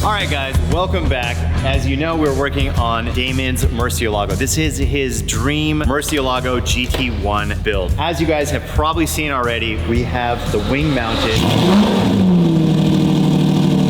All right, guys, welcome back. As you know, we're working on Damon's Murcielago. This is his dream Murcielago GT1 build. As you guys have probably seen already, we have the wing mounted.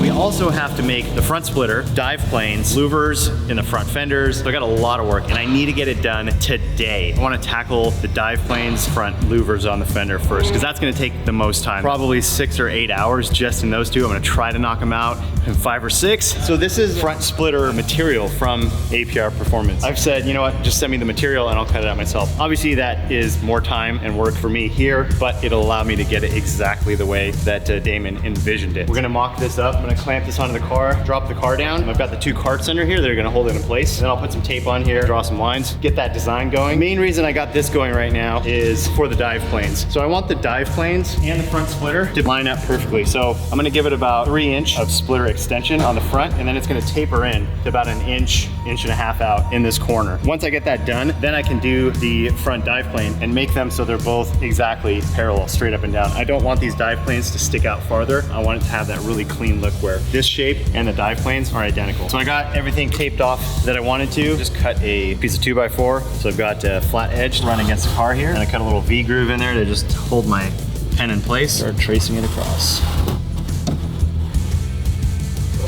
We also have to make the front splitter, dive planes, louvers in the front fenders. So I got a lot of work and I need to get it done today. I want to tackle the dive planes, front louvers on the fender first, because that's going to take the most time. Probably 6 or 8 hours just in those two. I'm going to try to knock them out in 5 or 6. So this is front splitter material from APR Performance. I've said, you know what, just send me the material and I'll cut it out myself. Obviously that is more time and work for me here, but it'll allow me to get it exactly the way that Damon envisioned it. We're going to mock this up. I'm going to clamp this onto the car, drop the car down. I've got the 2 carts under here that are gonna hold it in place. Then I'll put some tape on here, draw some lines, get that design going. Main reason I got this going right now is for the dive planes. So I want the dive planes and the front splitter to line up perfectly. So I'm gonna give it about 3 inch of splitter extension on the front, and then it's gonna taper in to about an inch, inch and a half out in this corner. Once I get that done, then I can do the front dive plane and make them so they're both exactly parallel, straight up and down. I don't want these dive planes to stick out farther. I want it to have that really clean look where this shape and the dive planes are identical. So I got everything taped off that I wanted to. Just cut a piece of 2x4. So I've got a flat edge run against the car here. And I cut a little V groove in there to just hold my pen in place. Start tracing it across.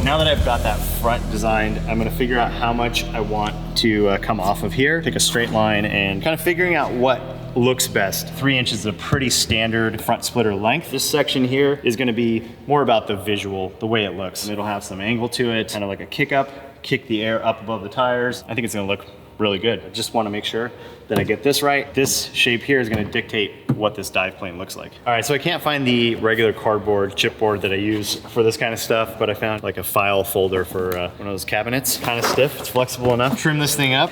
Now that I've got that front designed, I'm gonna figure out how much I want to come off of here. Take a straight line and kind of figuring out what looks best. 3 inches is a pretty standard front splitter length. This section here is gonna be more about the visual, the way it looks. It'll have some angle to it, kind of like a kick up, kick the air up above the tires. I think it's gonna look really good. I just wanna make sure that I get this right. This shape here is gonna dictate what this dive plane looks like. All right, so I can't find the regular cardboard chipboard that I use for this kind of stuff, but I found like a file folder for one of those cabinets. Kind of stiff, it's flexible enough. Trim this thing up,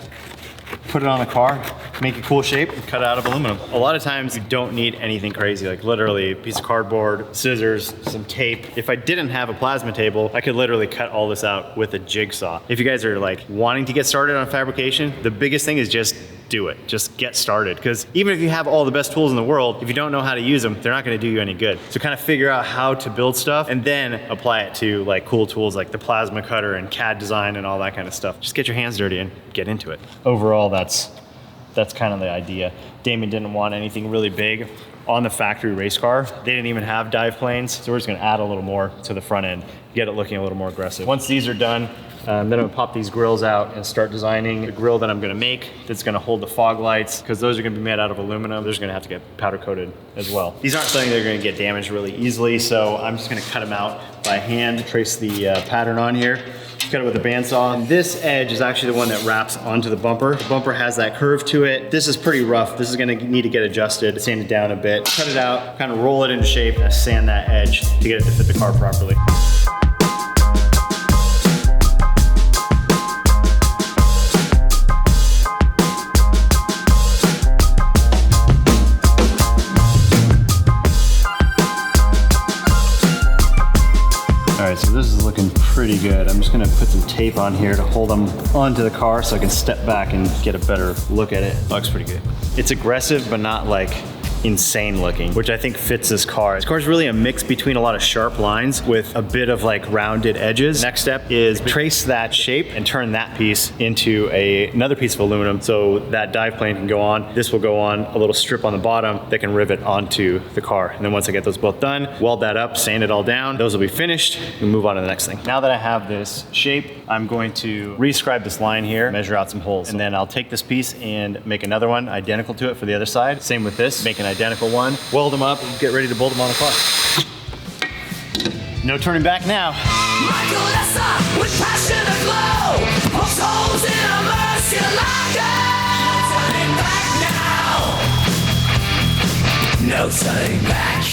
put it on the car, make a cool shape, and cut it out of aluminum. A lot of times you don't need anything crazy, like literally a piece of cardboard, scissors, some tape. If I didn't have a plasma table, I could literally cut all this out with a jigsaw. If you guys are like wanting to get started on fabrication, the biggest thing is just do it. Just get started. Because even if you have all the best tools in the world, if you don't know how to use them, they're not gonna do you any good. So kind of figure out how to build stuff and then apply it to like cool tools like the plasma cutter and CAD design and all that kind of stuff. Just get your hands dirty and get into it. Overall, that's kind of the idea. Damon didn't want anything really big on the factory race car. They didn't even have dive planes, so we're just gonna add a little more to the front end, get it looking a little more aggressive. Once these are done, then I'm gonna pop these grills out and start designing the grill that I'm gonna make that's gonna hold the fog lights, because those are gonna be made out of aluminum. They're just gonna have to get powder coated as well. These aren't something that are gonna get damaged really easily, so I'm just gonna cut them out by hand, trace the pattern on here, cut it with a bandsaw. And this edge is actually the one that wraps onto the bumper. The bumper has that curve to it. This is pretty rough. This is gonna need to get adjusted, sand it down a bit, cut it out, kind of roll it into shape, and sand that edge to get it to fit the car properly. All right, so this is looking pretty good. I'm just gonna put some tape on here to hold them onto the car so I can step back and get a better look at it. Looks pretty good. It's aggressive, but not like insane looking, which I think fits this car. This car is really a mix between a lot of sharp lines with a bit of like rounded edges. Next step is trace that shape and turn that piece into another piece of aluminum so that dive plane can go on. This will go on a little strip on the bottom that can rivet onto the car. And then once I get those both done, weld that up, sand it all down, those will be finished, and move on to the next thing. Now that I have this shape, I'm going to rescribe this line here, measure out some holes, and then I'll take this piece and make another one identical to it for the other side. Same with this, make an identical one, weld them up, and get ready to bolt them on the car. No turning back now. With passion aglow, pokes holes in a Murcielago. No turning back now. No turning back.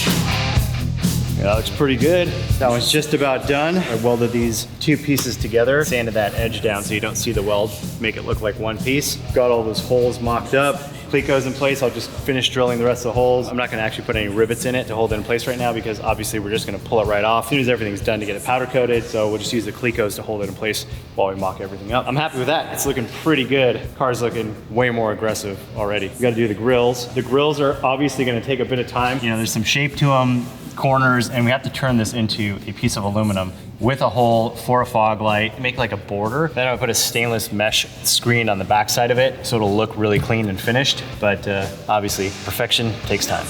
Yeah, that looks pretty good. That one's just about done. I welded these 2 pieces together, sanded that edge down so you don't see the weld, make it look like one piece. Got all those holes mocked up. Cleco's in place. I'll just finish drilling the rest of the holes. I'm not gonna actually put any rivets in it to hold it in place right now because obviously we're just gonna pull it right off as soon as everything's done to get it powder coated. So we'll just use the Clecos to hold it in place while we mock everything up. I'm happy with that. It's looking pretty good. Car's looking way more aggressive already. We gotta do the grills. The grills are obviously gonna take a bit of time. You know, there's some shape to them, corners, and we have to turn this into a piece of aluminum with a hole for a fog light, make like a border. Then I would put a stainless mesh screen on the backside of it so it'll look really clean and finished. But obviously, perfection takes time.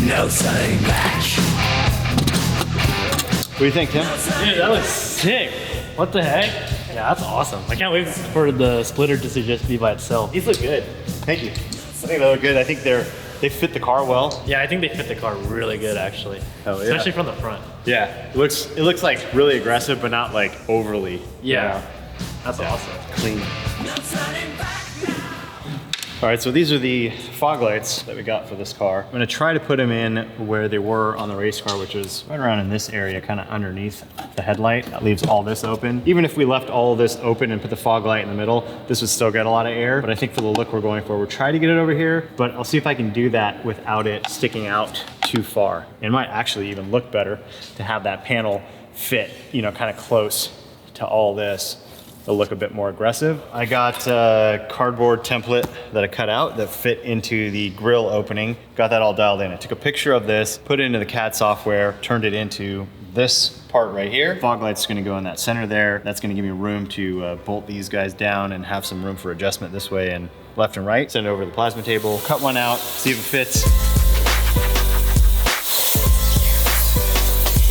No turning back. What do you think, Tim? Dude, that looks sick. What the heck? Yeah, that's awesome. I can't wait for the splitter to just be by itself. These look good. Thank you. I think they look good. I think they fit the car well. Yeah, I think they fit the car really good, actually. Oh, yeah. Especially from the front. Yeah, it looks like really aggressive, but not like overly. Yeah, that's awesome. Clean. All right, so these are the fog lights that we got for this car. I'm gonna try to put them in where they were on the race car, which is right around in this area, kind of underneath the headlight. That leaves all this open. Even if we left all of this open and put the fog light in the middle, this would still get a lot of air. But I think for the look we're going for, we'll try to get it over here, but I'll see if I can do that without it sticking out too far. It might actually even look better to have that panel fit, you know, kind of close to all this. It'll look a bit more aggressive. I got a cardboard template that I cut out that fit into the grill opening. Got that all dialed in. I took a picture of this, put it into the CAD software, turned it into this part right here. Fog light's gonna go in that center there. That's gonna give me room to bolt these guys down and have some room for adjustment this way and left and right. Send it over to the plasma table, cut one out, see if it fits.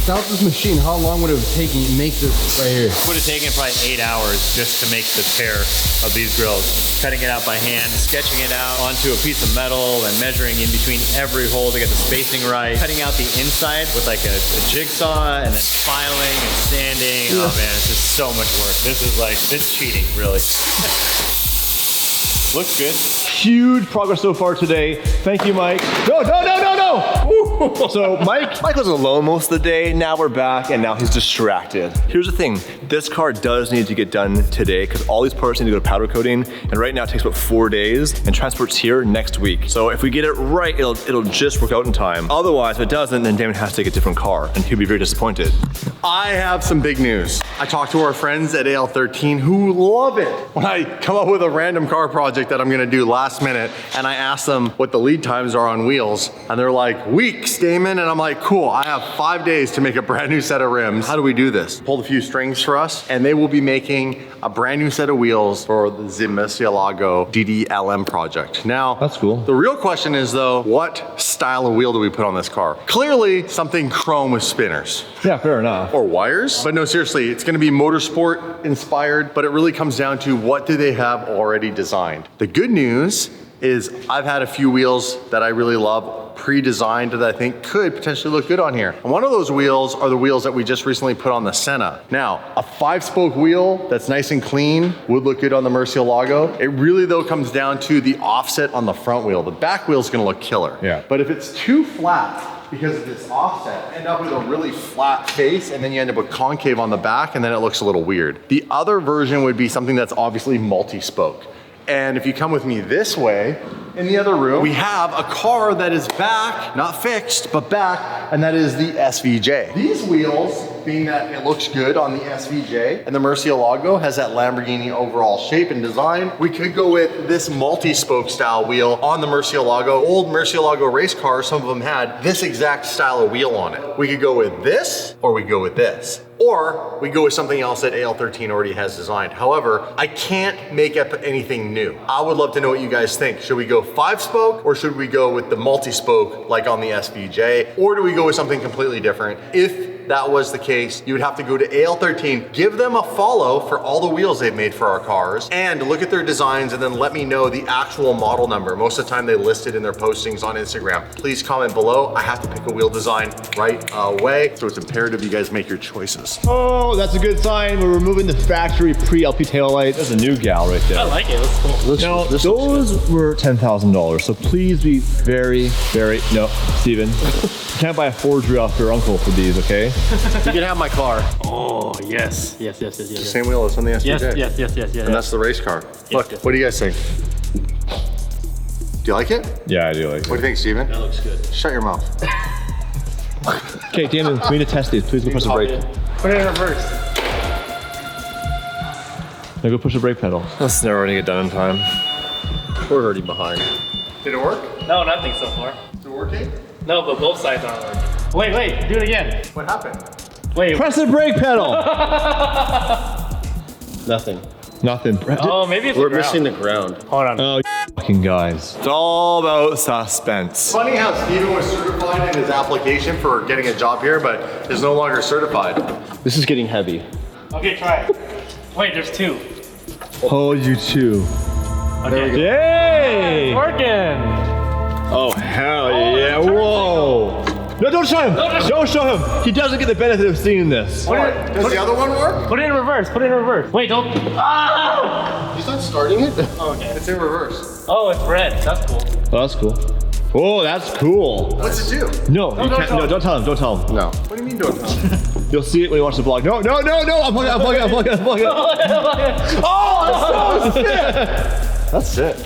Without this machine, how long would it have taken to make this right here? Would have taken probably 8 hours just to make the pair of these grills. Cutting it out by hand, sketching it out onto a piece of metal and measuring in between every hole to get the spacing right. Cutting out the inside with like a jigsaw and then filing and sanding. Oh man, it's just so much work. This is like, it's cheating, really. Looks good. Huge progress so far today. Thank you, Mike. No. So Mike was alone most of the day. Now we're back and now he's distracted. Here's the thing. This car does need to get done today because all these parts need to go to powder coating. And right now it takes about 4 days and transport's here next week. So if we get it right, it'll just work out in time. Otherwise, if it doesn't, then Damon has to take a different car and he'll be very disappointed. I have some big news. I talked to our friends at AL13 who love it when I come up with a random car project that I'm gonna do last minute and I ask them what the lead times are on wheels and they're like, weeks, Damon. And I'm like, cool, I have 5 days to make a brand new set of rims. How do we do this? Pulled a few strings for us and they will be making a brand new set of wheels for the Murcielago DDLM project. Now, that's cool. The real question is though, what style of wheel do we put on this car? Clearly something chrome with spinners. Yeah, fair enough. Or wires. But no, seriously, it's gonna be motorsport inspired, but it really comes down to what do they have already designed. The good news is I've had a few wheels that I really love pre-designed that I think could potentially look good on here. And one of those wheels are the wheels that we just recently put on the Senna. Now, a 5-spoke wheel that's nice and clean would look good on the Murcielago. It really though comes down to the offset on the front wheel. The back wheel's gonna look killer. Yeah. But if it's too flat, because of this offset, end up with a really flat face and then you end up with concave on the back and then it looks a little weird. The other version would be something that's obviously multi-spoke. And if you come with me this way, in the other room, we have a car that is back, not fixed, but back, and that is the SVJ. These wheels, being that it looks good on the SVJ, and the Murcielago has that Lamborghini overall shape and design, we could go with this multi-spoke style wheel on the Murcielago. Old Murcielago race cars, some of them had this exact style of wheel on it. We could go with this, or we could go with this. Or we go with something else that AL13 already has designed. However, I can't make up anything new. I would love to know what you guys think. Should we go 5-spoke or should we go with the multi-spoke like on the SVJ? Or do we go with something completely different? If that was the case, you would have to go to AL13, give them a follow for all the wheels they've made for our cars, and look at their designs and then let me know the actual model number. Most of the time they list it in their postings on Instagram. Please comment below. I have to pick a wheel design right away, so it's imperative you guys make your choices. Oh, that's a good sign. We're removing the factory pre-LP taillight. That's a new gal right there. I like it, it's cool. Now, those were $10,000, so please be very, no, Steven. You can't buy a forgery off your uncle for these, okay? You can have my car. Oh, yes. Yes. The same wheel as on the SVJ. Yes. And that's the race car. Look, yes. what do you guys think? Do you like it? Yeah, I do like it. What do you think, Steven? That looks good. Shut your mouth. Okay, Damon, we need to test these. Please go push the brake. Put it in reverse. Now go push the brake pedal. That's never gonna get done in time. We're already behind. Did it work? No, nothing so far. Is it working? No, but both sides aren't working. Wait, do it again. What happened? Wait. Press the brake pedal. Nothing. Nothing. Oh, maybe it's We're the ground. missing the ground. Hold on. Oh, fucking guys. It's all about suspense. Funny how Steven was certified in his application for getting a job here, but is no longer certified. This is getting heavy. Okay, try it. Wait, there's two. Oh, you too. Okay. Yay! Working. Oh, hell yeah. Whoa. No, don't show him. Don't show him. He doesn't get the benefit of seeing this. Does the other one work? Put it in reverse. Put it in reverse. Wait, don't. Ah! He's not starting it? Okay. It's in reverse. Oh, it's red. That's cool. Oh, that's cool. Oh, that's cool. What's it do? No, you can't. No, don't tell him. Don't tell him. No. What do you mean don't know? You'll see it when you watch the vlog. No. I'm plugging it. Oh, that's so sick. That's sick.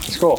It's cool.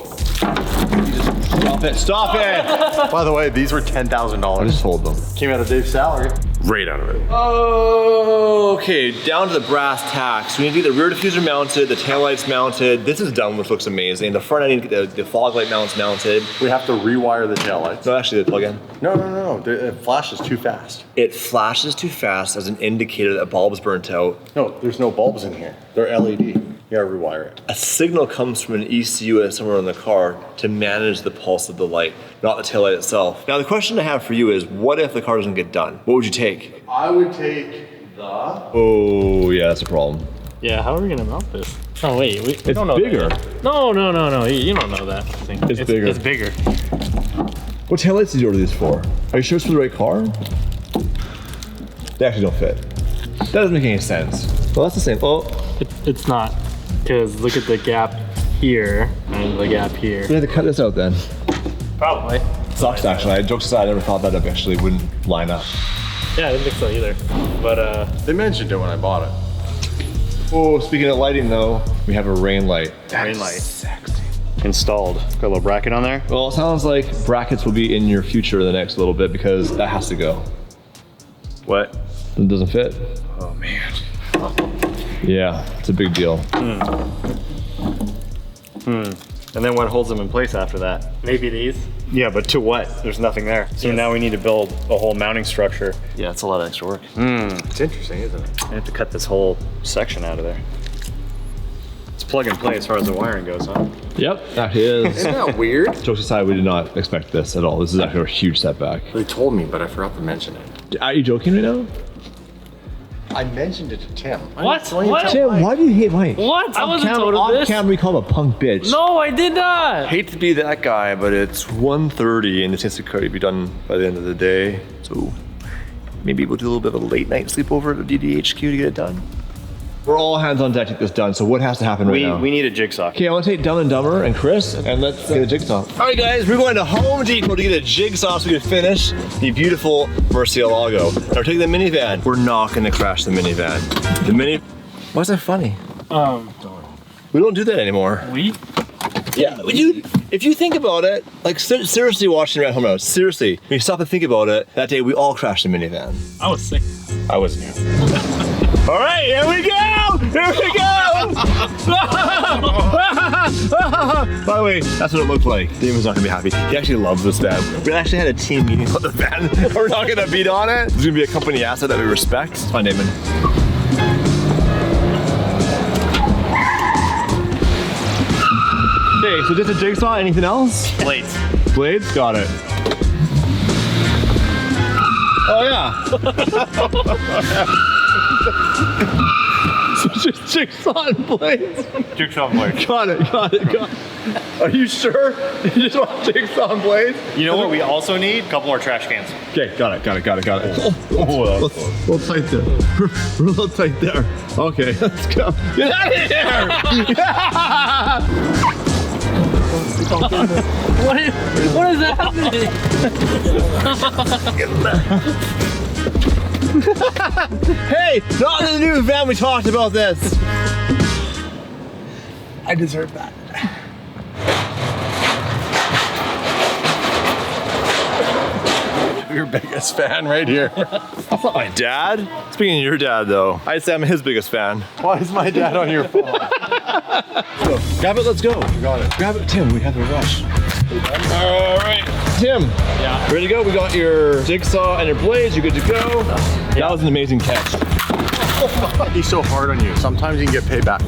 Stop it. By the way, these were $10,000. I just told them. Came out of Dave's salary. Right out of it. Okay, down to the brass tacks. We need to get the rear diffuser mounted, the taillights mounted. This is done, which looks amazing. The front end, need to get the fog light mounts mounted. We have to rewire the taillights. No, actually, the plug-in. No. The flash is too fast. It flashes too fast as an indicator that bulb's burnt out. No, there's no bulbs in here. They're LED. You gotta rewire it. A signal comes from an ECU somewhere in the car to manage the pulse of the light, not the taillight itself. Now, the question I have for you is, what if the car doesn't get done? What would you take? I would take the... Oh, yeah, that's a problem. Yeah, how are we gonna mount this? Oh wait, we It's don't know bigger. that. No. You don't know that. It's bigger. It's bigger. What taillights did you order these for? Are you sure it's for the right car? They actually don't fit. That doesn't make any sense. Well, that's the same. Oh, It's not, because look at the gap here and the gap here. we have to cut this out then. Probably. Sucks, actually. Jokes aside, I never thought that actually wouldn't line up. Yeah, I didn't think so either. But They mentioned it when I bought it. Oh, speaking of lighting though, we have a rain light. Rain light. Installed. Got a little bracket on there. Well, it sounds like brackets will be in your future the next little bit because that has to go. What? It doesn't fit. Oh man. Yeah, it's a big deal. And then what holds them in place after that? maybe these. Yeah, but to what? There's nothing there. So now we need to build a whole mounting structure. Yeah, it's a lot of extra work. It's interesting, isn't it? I have to cut this whole section out of there. It's plug and play as far as the wiring goes, huh? Yep, that is. Isn't that weird? Jokes aside, we did not expect this at all. This is actually a huge setback. They told me, but I forgot to mention it. Are you joking right now? I mentioned it to Tim. What? What? Tim, why do you hate Mike? What? I wasn't told of Off this. camera, we call him a punk bitch. No, I did not. Hate to be that guy, but it's 1:30 and the tasting could be done by the end of the day. So maybe we'll do a little bit of a late night sleepover at the DDHQ to get it done. We're all hands on deck to get this done. So what has to happen right now? We need a jigsaw. Okay, I want to take Dumb and Dumber and Chris and let's get a jigsaw. All right, guys, we're going to Home Depot to get a jigsaw so we can finish the beautiful Murcielago. Now we're taking the minivan. We're not going to crash the minivan. The mini. Why is that funny? We don't do that anymore. Yeah, if you think about it, like seriously watching right home now, seriously, when you stop and think about it, that day we all crashed the minivan. I was sick. I wasn't here. All right, here we go! Here we go! By the way, that's what it looked like. Damon's not gonna be happy. He actually loves this van. We actually had a team meeting on the van. We're not gonna beat on it. It's gonna be a company asset that we respect. It's fine, Damon. Okay, so just a jigsaw, anything else? Blades. Blades? Got it. Oh yeah. So just jigsaw and blades. Jigsaw and blades. Got it. Are you sure? You just want jigsaw and blades? You know what we also need? A couple more trash cans. Okay, got it. Oh, a little tight there. We're a little tight there. Okay, let's go. Get out of here! What is happening? Hey, not in the new van, we talked about this. I deserve that. Your biggest fan right here. That's not my dad. Speaking of your dad, though, I'd say I'm his biggest fan. Why is my dad on your phone? Grab it, let's go. You got it. Grab it, Tim, we have to rush. All right, Tim. Yeah. Ready to go? We got your jigsaw and your blades. You're good to go. That was an amazing catch. He's so hard on you. Sometimes you can get payback.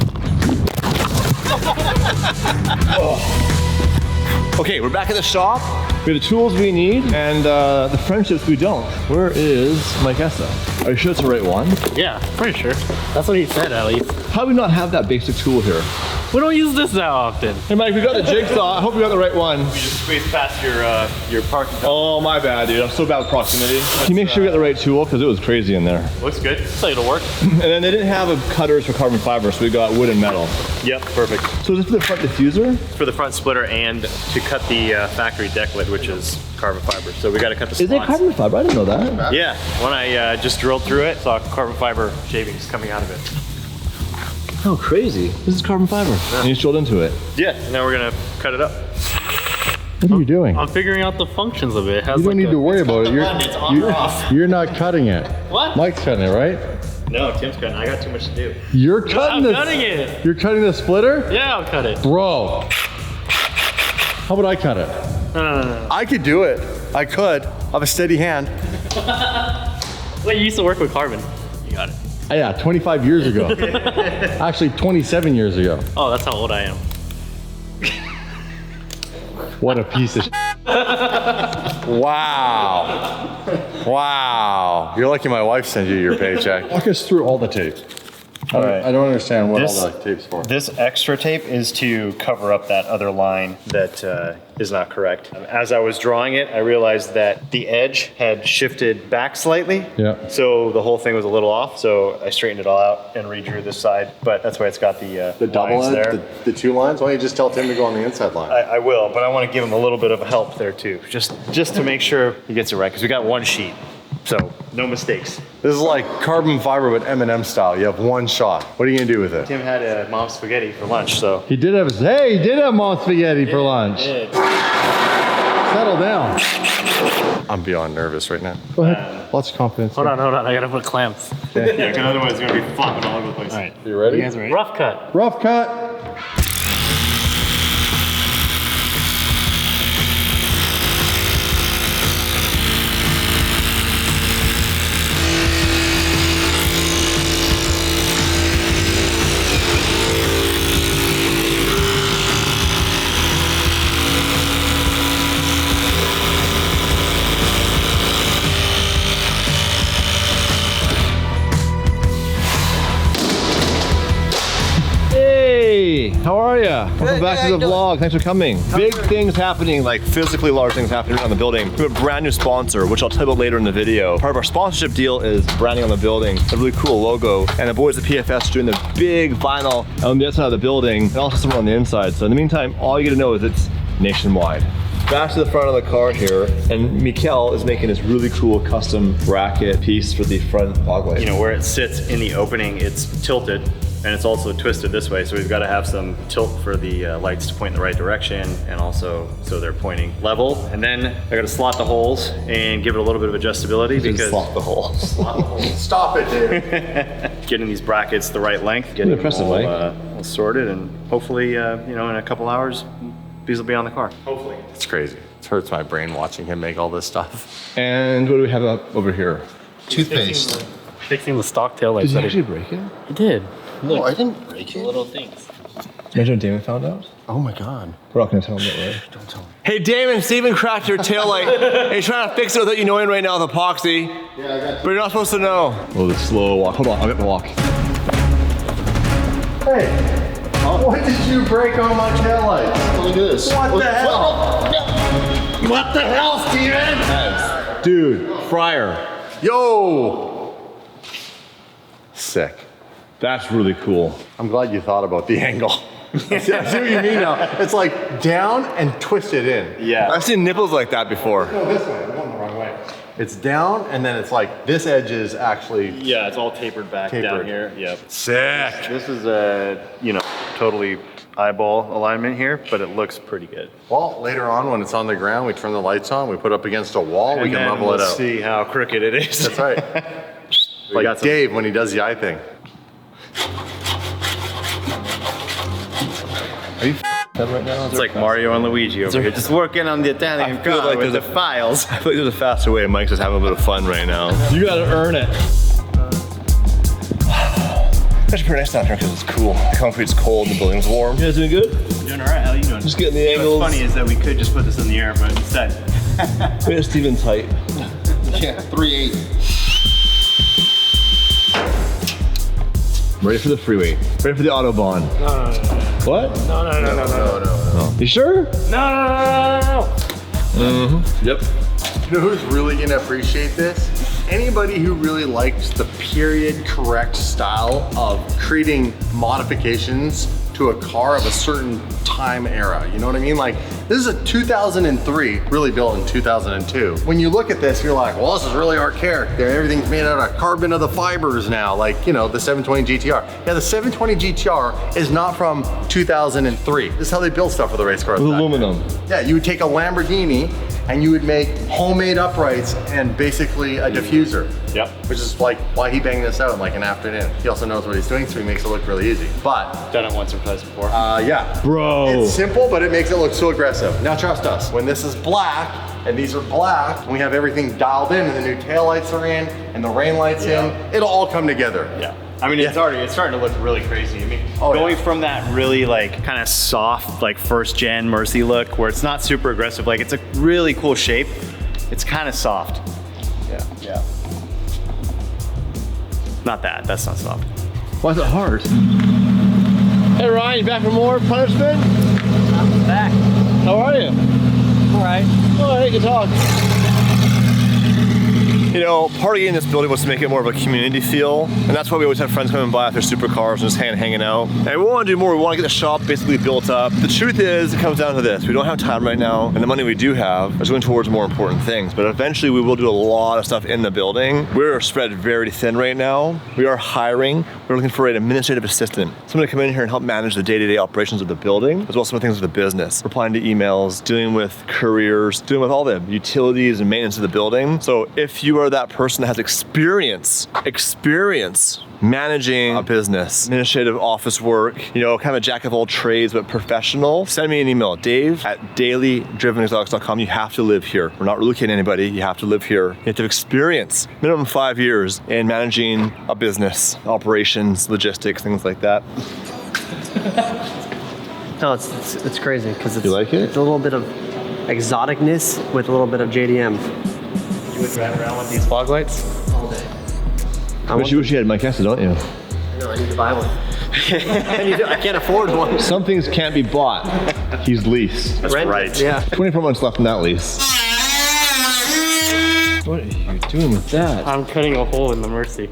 Okay, we're back at the shop. We have the tools we need and the friendships we don't. Where is Mike Essa? Are you sure it's the right one? Yeah, pretty sure. That's what he said, at least. How do we not have that basic tool here? We don't use this that often. Hey Mike, we got the jigsaw. I hope we got the right one. You just squeeze past your parking. Oh, my bad, dude. I'm so bad with proximity. Can you make sure we got the right tool? Because it was crazy in there. Looks good. So it'll work. And then they didn't have cutters for carbon fiber, so we got wood and metal. Yep, perfect. So is this for the front diffuser? For the front splitter and to cut the factory deck lid, which is carbon fiber. So we got to cut the slots. Is it carbon fiber? I didn't know that. Yeah, when I just drilled through it, saw carbon fiber shavings coming out of it. Oh, crazy. This is carbon fiber. Yeah. And you drilled into it. Yeah, and now we're gonna cut it up. What are you doing? I'm figuring out the functions of it. It has You don't like need to worry about it. It's on or off. You're not cutting it. What? Mike's cutting it, right? No, Tim's cutting. I got too much to do. You're cutting I'm this. cutting it. You're cutting the splitter? Yeah, I'll cut it. Bro. How about I cut it? No. I could do it. I could. I have a steady hand. Wait, you used to work with carbon. You got it. Yeah, 25 years ago. Actually, 27 years ago. Oh, that's how old I am. What a piece of Wow. Wow. You're lucky my wife sent you your paycheck. Walk us through all the tape. All right. I don't understand what This- all the tape's for. This extra tape is to cover up that other line that is not correct. As I was drawing it, I realized that the edge had shifted back slightly. Yeah. So the whole thing was a little off. So I straightened it all out and redrew this side. But that's why it's got the double lines edge, there. the two lines? Why don't you just tell Tim to go on the inside line? I will, but I want to give him a little bit of help there too, just to make sure he gets it right, because we got one sheet, so no mistakes. This is like carbon fiber, but M&M style. You have one shot. What are you gonna do with it? Tim had a mom's spaghetti for lunch, so. He did have mom spaghetti for lunch. Settle down. I'm beyond nervous right now. Go ahead. Lots of confidence. Hold on. I gotta put clamps. Yeah, because otherwise it's gonna be flopping all over the place. All right, You ready? you guys ready? Rough cut. Rough cut. Hey, how are ya? Welcome back to the vlog. Thanks for coming. Big things happening, like physically large things happening on the building. We have a brand new sponsor, which I'll tell you about later in the video. Part of our sponsorship deal is branding on the building, a really cool logo. And the boys at PFS doing the big vinyl on the outside of the building and also some on the inside. So in the meantime, all you gotta know is it's nationwide. Back to the front of the car here, and Mikel is making this really cool custom bracket piece for the front fog light. You know, where it sits in the opening, it's tilted, and it's also twisted this way, so we've got to have some tilt for the lights to point in the right direction, and also so they're pointing level. And then I got to slot the holes and give it a little bit of adjustability because slot the hole. slot the holes. Stop it, dude. Getting these brackets the right length, getting them impressive, all, Mike. all sorted, and hopefully, you know, in a couple hours, these will be on the car. Hopefully. It's crazy. It hurts my brain watching him make all this stuff. And what do we have up over here? Toothpaste. Fixing the stock tail lights. Did you actually break it? He did. Look, Oh, I didn't break it. little things. Imagine if Damon found out. Oh my god. We're not gonna tell him that, right? Don't tell me. Hey Damon, Steven cracked your taillight. And he's trying to fix it without you knowing right now with epoxy. Yeah, I got But you're not supposed to know. Oh, the slow walk. Hold on, I'll get the walk. Hey, what did you break on my taillights? Look at this. What the hell? What the hell, Steven? Dude, Fryer. Yo! Sick. That's really cool. I'm glad you thought about the angle. I see what you mean now. It's like down and twisted in. Yeah. I've seen nipples like that before. Go this way. I'm going the wrong way. It's down and then it's like this edge is actually Yeah, it's all tapered back down Tapered. here. Yep. sick. This is a, you know, totally eyeball alignment here, but it looks pretty good. Well, later on when it's on the ground, we turn the lights on, we put up against a wall, we And can then level we'll it out. see how crooked it is. That's right. got Like some- Dave when he does the eye thing. Are you right now? It's like Mario and Luigi over here, just working on the Italian feel car like with the there's files. I feel like there's a faster way. Mike's just having a bit of fun right now. You gotta earn it. It's actually pretty nice down here because it's cool. The concrete's cold, the building's warm. You guys doing good? Doing all right, how you doing? Just getting the angles. What's funny is that we could just put this in the air, but instead. We had Steven tight. Yeah, 3.8. Ready for the freeway. Ready for the Autobahn. No. What? No. You sure? No. Yep. You know who's really gonna appreciate this? Anybody who really likes the period correct style of creating modifications to a car of a certain time era. You know what I mean? Like, this is a 2003, really built in 2002. When you look at this, you're like, well, this is really archaic. Everything's made out of carbon of the fibers now, like, you know, the 720 GTR. Yeah, the 720 GTR is not from 2003. This is how they build stuff for the race cars. With back then. aluminum. Yeah, you would take a Lamborghini and you would make homemade uprights and basically a diffuser. Yep. Which is like why he banged this out in like an afternoon. He also knows what he's doing, so he makes it look really easy. But, Done it once or twice before. yeah. Bro. It's simple, but it makes it look so aggressive. Now trust us, when this is black, and these are black, and we have everything dialed in, and the new taillights are in, and the rain lights in, it'll all come together. Yeah. I mean, it's starting to look really crazy. I mean, going from that really like kind of soft, like first gen Murci look where it's not super aggressive, like it's a really cool shape. It's kind of soft. Yeah. Not that, that's not soft. Why is it hard? Hey Ryan, you back for more punishment? I'm back. How are you? All right. All right, good talk. You know, part of getting this building was to make it more of a community feel, and that's why we always have friends coming by with their supercars and just hanging out. And we want to do more. We want to get the shop basically built up. The truth is, it comes down to this. We don't have time right now, and the money we do have is going towards more important things. But eventually, we will do a lot of stuff in the building. We're spread very thin right now. We are hiring. We're looking for an administrative assistant, someone to come in here and help manage the day-to-day operations of the building, as well as some things with the business, replying to emails, dealing with couriers, dealing with all the utilities and maintenance of the building. So if you are that person that has experience managing a business, administrative office work, you know, kind of a jack of all trades, but professional, send me an email, dave@dailydrivenexotics.com. You have to live here. We're not relocating anybody. You have to live here. You have to have experience, minimum 5 years in managing a business, operations, logistics, things like that. No, it's crazy because it's, You like it? it's a little bit of exoticness with a little bit of JDM. You would drive around with these fog lights? All day. But you wish you had Mike Kessler, don't you? No, I need to buy one. I can't afford one. Some things can't be bought. He's leased. That's Rent, right. Yeah. 24 months left in that lease. What are you doing with that? I'm cutting a hole in the Murci.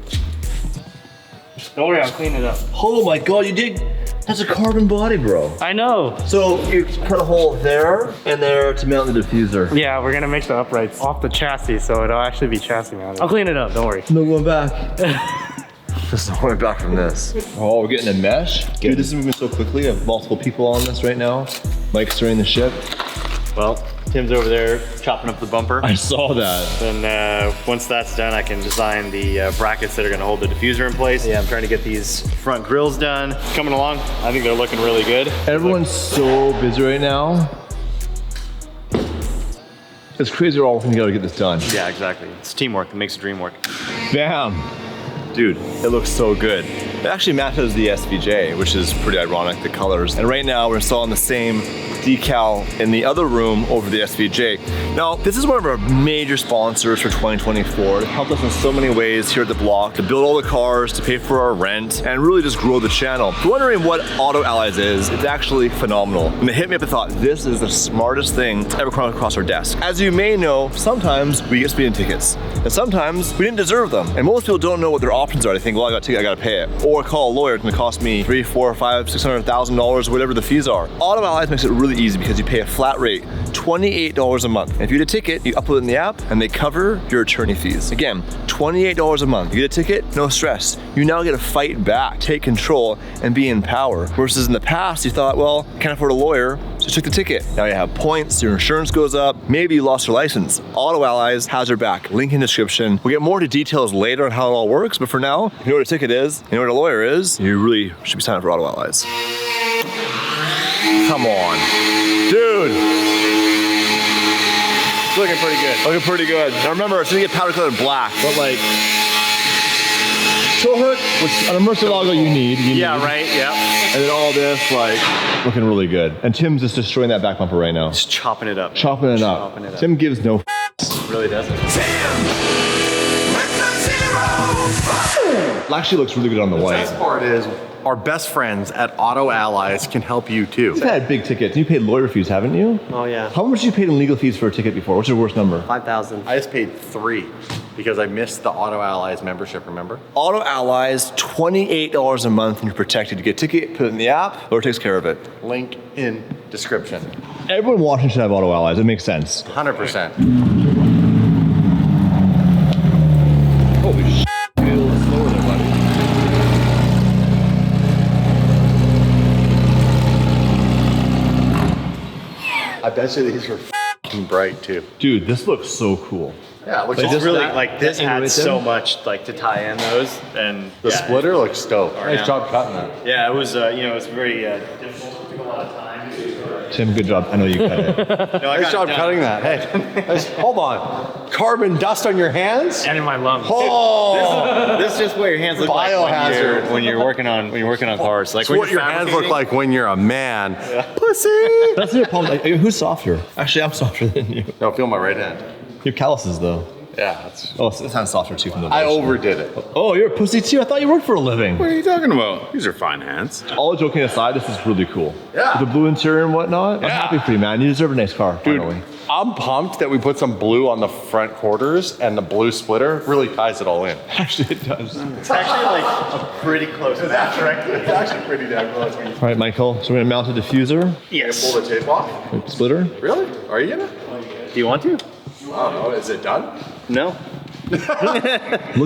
Don't worry, I'll clean it up. Oh my god, you did. That's a carbon body, bro. I know. So you cut a hole there and there to mount the diffuser. Yeah, we're gonna make the uprights off the chassis, so it'll actually be chassis mounted. I'll clean it up, don't worry. No going back. There's no going back from this. Oh, we're getting a mesh? Dude, this is moving so quickly. I have multiple people on this right now. Mike's stirring the ship. Well, Tim's over there chopping up the bumper. I saw that. Then once that's done, I can design the brackets that are gonna hold the diffuser in place. Yeah, I'm trying to get these front grills done. Coming along, I think they're looking really good. Everyone's so busy right now. It's crazy we're all working together to get this done. Yeah, exactly. It's teamwork that makes the dream work. Bam. Dude, it looks so good. It actually matches the SVJ, which is pretty ironic, the colors. And right now we're installing the same decal in the other room over the SVJ. Now, this is one of our major sponsors for 2024. It helped us in so many ways here at the block to build all the cars, to pay for our rent, and really just grow the channel. If you're wondering what Auto Allies is, it's actually phenomenal. When they hit me up, I thought, this is the smartest thing that's ever come across our desk. As you may know, sometimes we get speeding tickets, and sometimes we didn't deserve them. And most people don't know what their options are. They think, well, I got a ticket, I gotta pay it. Or call a lawyer, it's gonna cost me $300, $400, $500, $600,000, whatever the fees are. Auto Allies makes it really easy because you pay a flat rate, $28 a month. And if you get a ticket, you upload it in the app and they cover your attorney fees. Again, $28 a month. You get a ticket, no stress. You now get to fight back, take control, and be in power. Versus in the past, you thought, well, can't afford a lawyer, so took the ticket. Now you have points, your insurance goes up, maybe you lost your license. Auto Allies has your back. Link in description. We'll get more to details later on how it all works, but for now, you know what a ticket is, you know what a lawyer is, you really should be signing up for Auto Allies. Come on. Dude. It's looking pretty good. Looking pretty good. Now remember, it's gonna get powder coated black, but like, tow hook, which on a Murcielago you need. Yeah, right, yeah. And then all this, like, looking really good. And Tim's just destroying that back bumper right now. Just chopping it up. Chopping it up. Chopping it up. Tim gives no Really doesn't. It actually looks really good on the The white. best part is our best friends at Auto Allies can help you too. You've had big tickets. You paid lawyer fees, haven't you? Oh yeah. How much you paid in legal fees for a ticket before? What's your worst number? 5,000. I just paid 3 because I missed the Auto Allies membership, remember? Auto Allies, $28 a month and you're protected. You get a ticket, put it in the app, lawyer takes care of it. Link in description. Everyone watching should have Auto Allies. It makes sense. 100%. Holy shit. A little slower there, buddy. I bet you these were f***ing bright too. Dude, this looks so cool. Yeah, it looks It's just really, that- like, this that had right so there? much, like, to tie in those, and the yeah, splitter looks dope. Yeah. Nice job cutting that. Yeah, it was, it was very difficult. It took a lot of time. Tim, good job. I know you cut it. No, I Nice job got it down. cutting that. Hey, hold on. Carbon dust on your hands? And in my lungs. Oh, This is just what your hands look like Biohazard. when you're working on cars. Like it's when what you're your hands look fabricating. like when you're a man. Pussy. That's your problem. Like, who's softer? Actually, I'm softer than you. No, feel my right hand. Your calluses, though. Yeah, that's. Oh, it sounds softer too from the I lotion. overdid it. Oh, you're a pussy too? I thought you worked for a living. What are you talking about? These are fine hands. All joking aside, this is really cool. Yeah. With the blue interior and whatnot. I'm Yeah. happy for you, man. You deserve a nice car, Dude, finally. I'm pumped that we put some blue on the front quarters and the blue splitter really ties it all in. Actually, it does. It's actually like a pretty close match, right? It's actually pretty damn close. All right, Michael. So we're gonna mount a diffuser, Yes. Pull the tape off? splitter. Really? Are you gonna? Do you want to? I don't know. Is it done? No. Look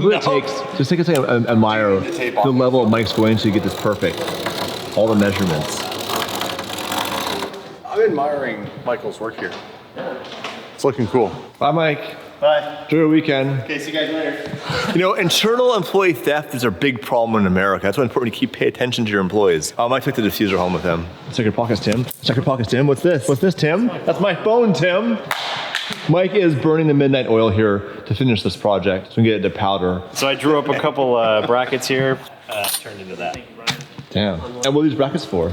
what it takes. Just take a second and admire The tape off. the level Mike's going to get this perfect. All the measurements. I'm admiring Michael's work here. It's looking cool. Bye, Mike. Bye. Enjoy your weekend. Okay, see you guys later. You know, internal employee theft is a big problem in America. That's why it's important to pay attention to your employees. Mike took the diffuser home with him. Check your pockets, Tim. Check your pockets, Tim. What's this? What's this, Tim? That's my phone, Tim. Mike is burning the midnight oil here to finish this project so we can get it to powder. So I drew up a couple brackets here. Turned into that. Damn. And what are these brackets for?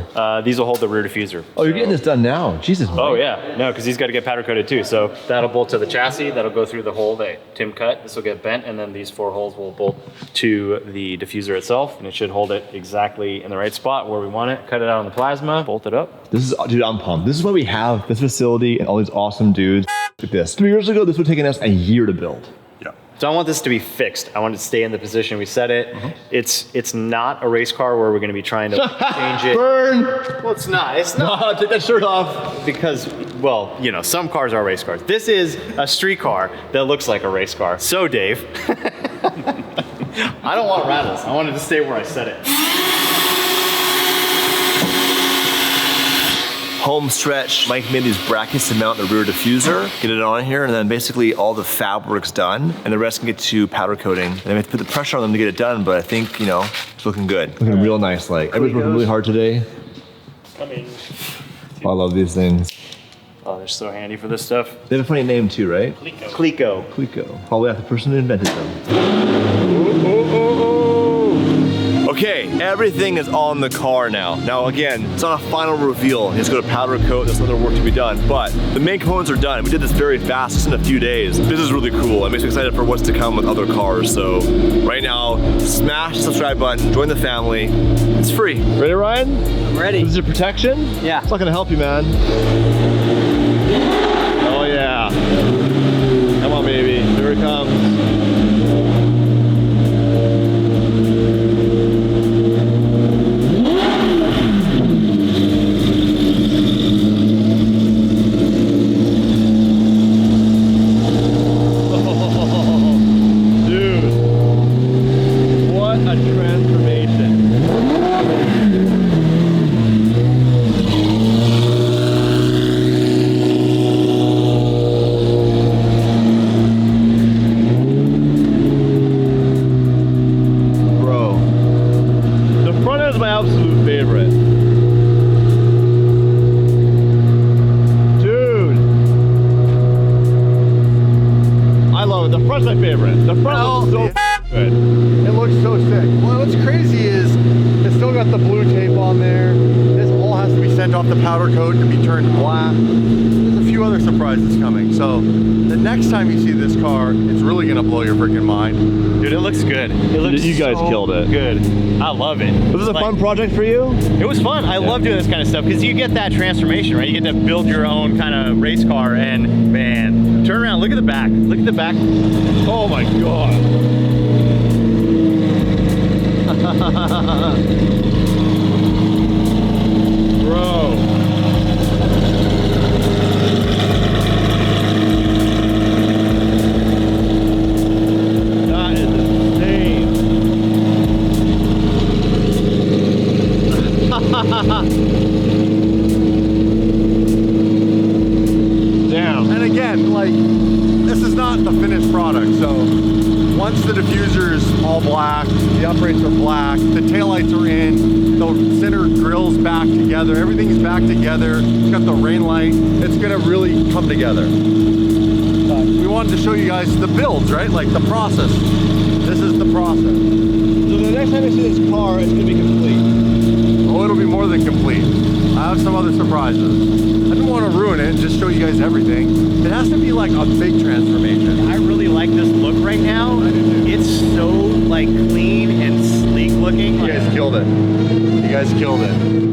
These will hold the rear diffuser. Oh, you're getting this done now. Jesus, Mike. Oh yeah, no, because he's got to get powder coated too. So that'll bolt to the chassis. That'll go through the hole that Tim cut. This will get bent, and then these 4 holes will bolt to the diffuser itself, and it should hold it exactly in the right spot where we want it. Cut it out on the plasma, bolt it up. This is, dude, I'm pumped. This is why we have this facility and all these awesome dudes. Look at this. 3 years ago, this would have taken us a year to build. Yeah. So I want this to be fixed. I want it to stay in the position we set it. It's not a race car where we're going to be trying to change it. Burn! Well, it's not. It's not. Oh, take that shirt off. Because, well, you know, some cars are race cars. This is a street car that looks like a race car. So, Dave, I don't want rattles. I want it to stay where I set it. Home stretch. Mike made these brackets to mount the rear diffuser, get it on here, and then basically all the fabric's done, and the rest can get to powder coating. And we have to put the pressure on them to get it done, but I think, you know, it's looking good. Looking real nice, like. Everybody's working really hard today. I mean, I love these things. oh, they're so handy for this stuff. They have a funny name too, right? Clico. Clico. Probably after the person who invented them. Okay, everything is on the car now. Now again, it's not a final reveal. It's got a powder coat, there's other work to be done, but the main components are done. We did this very fast, just in a few days. This is really cool. It makes me excited for what's to come with other cars. So right now, smash the subscribe button, join the family. It's free. Ready, Ryan? I'm ready. This is your protection? Yeah. It's not gonna help you, man. Oh yeah. Come on, baby. Here it comes. Dude, what a transformation. Bro, the front end is my absolute favorite. It looks so sick. Well, what's crazy is it's still got the blue tape on there. This all has to be sent off the powder coat to be turned black. There's a few other surprises coming. So the next time you see this car, it's really gonna blow your freaking mind. Dude, it looks good. It looks You guys so killed it. Good. I love it. Was this a fun project for you? It was fun. I love doing this kind of stuff because you get that transformation, right? You get to build your own kind of race car, and man, turn around, look at the back. Look at the back. Oh my God. Bro. That is insane. Damn. And again, like, this is not the finished product. So once the diffuser's all black, the uprates are black, the taillights are in, the center grill's back together, everything's back together, it's got the rain light, it's gonna really come together. But we wanted to show you guys the builds, right? Like the process. This is the process. So the next time you see this car, it's gonna be complete. Oh, it'll be more than complete. I have some other surprises. I don't want to ruin it and just show you guys everything. It has to be like a big transformation. I really like this look right now. It's so like clean and sleek looking. You guys killed it. You guys killed it.